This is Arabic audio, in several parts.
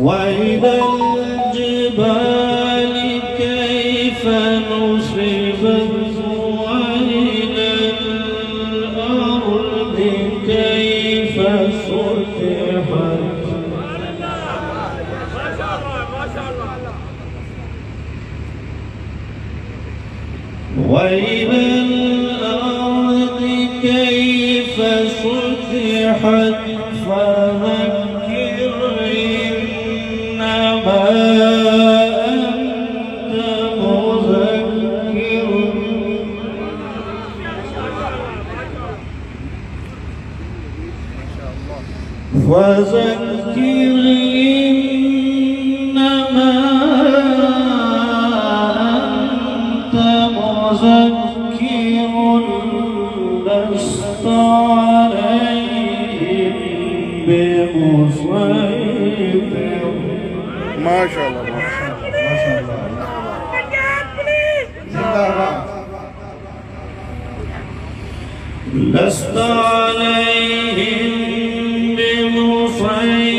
وإلى الجبال كيف نصبت وإلى الأرض كيف سطحت وإلى الأرض كيف سطحت فذكر إنما أنت مذكر فذكر إنما أنت مذكر لست عليهم بمسيطر. ما شاء الله ما شاء الله. لست عليهم بمسيطر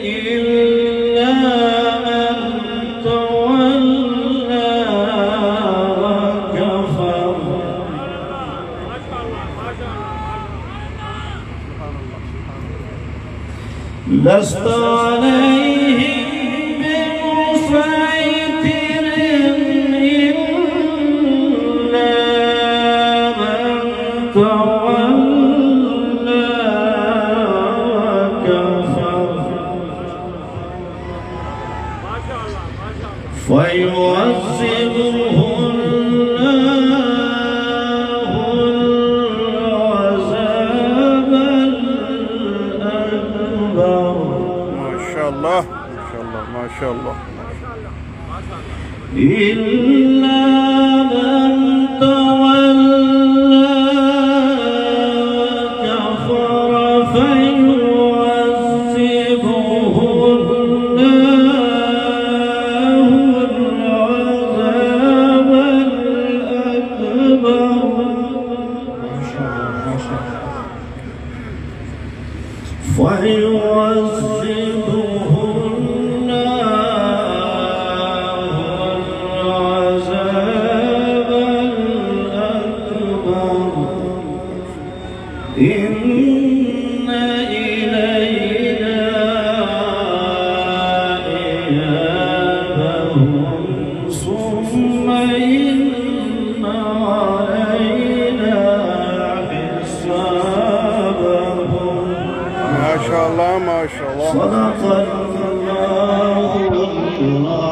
إلا من تولى وكفر. لست عليهم بمسيطر إلا من تولى وكفر فيعذبه الله العذاب الأكبر. ما شاء الله ما شاء الله. إلا من تولى وكفر فيعذبه الله العذاب الأكبر. فيعذبه إن إلينا إيابهم ثم إن علينا حسابهم. ما شاء الله ما شاء الله. صدق الله.